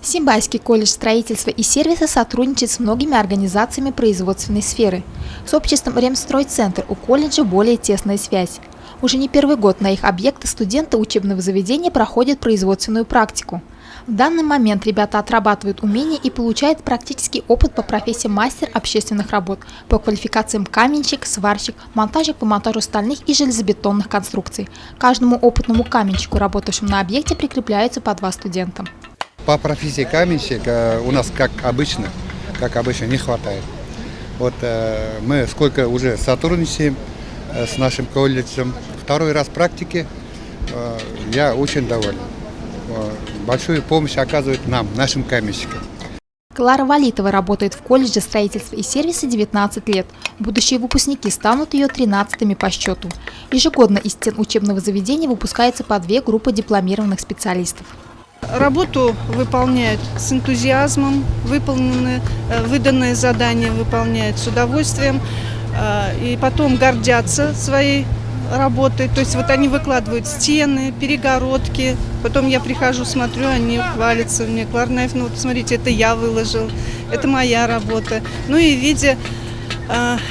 Симбайский колледж строительства и сервиса сотрудничает с многими организациями производственной сферы. С обществом Ремстройцентр у колледжа более тесная связь. Уже не первый год на их объекты студенты учебного заведения проходят производственную практику. В данный момент ребята отрабатывают умения и получают практический опыт по профессии мастер общественных работ, по квалификациям каменщик, сварщик, монтажник по монтажу стальных и железобетонных конструкций. Каждому опытному каменщику, работавшему на объекте, прикрепляются по 2 студента. По профессии каменщика у нас, как обычно, не хватает. Вот мы сколько уже сотрудничаем с нашим колледжем. Второй раз практики, я очень доволен. Большую помощь оказывает нам, нашим каменщикам. Клара Валитова работает в колледже строительства и сервиса 19 лет. Будущие выпускники станут ее 13-ми по счету. Ежегодно из стен учебного заведения выпускается по 2 группы дипломированных специалистов. Работу выполняют с энтузиазмом, выданные задания выполняют с удовольствием и потом гордятся своей работой. То есть вот они выкладывают стены, перегородки, потом я прихожу, смотрю, они хвалятся мне: Кларнаев, ну вот смотрите, это я выложил, это моя работа. Ну и видя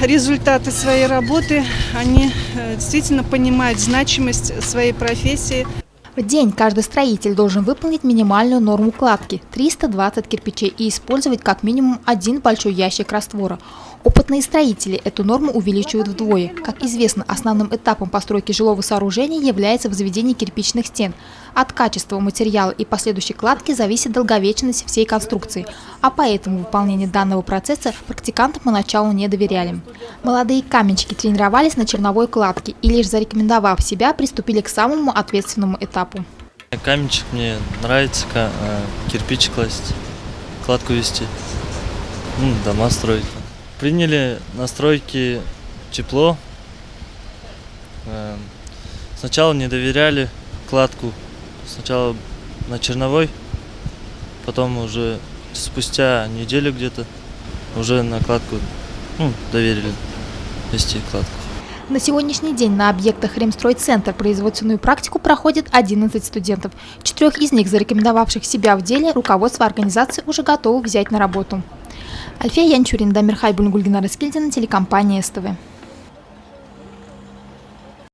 результаты своей работы, они действительно понимают значимость своей профессии. В день каждый строитель должен выполнить минимальную норму кладки – 320 кирпичей и использовать как минимум 1 большой ящик раствора. Опытные строители эту норму увеличивают вдвое. Как известно, основным этапом постройки жилого сооружения является возведение кирпичных стен. От качества материала и последующей кладки зависит долговечность всей конструкции, а поэтому выполнение данного процесса практикантам поначалу не доверяли. Молодые каменщики тренировались на черновой кладке и, лишь зарекомендовав себя, приступили к самому ответственному этапу. Каменщик мне нравится, кирпич класть, кладку вести, дома строить. Приняли настройки тепло. Сначала не доверяли кладку, сначала на черновой, потом уже спустя неделю где-то уже на кладку доверили вести кладку. На сегодняшний день на объектах Ремстройцентр производственную практику проходит 11 студентов. 4 из них, зарекомендовавших себя в деле, руководство организации уже готово взять на работу. Альфия Янчурин, Дамир Хайбуль, Гульгина Раскильдина, телекомпания СТВ.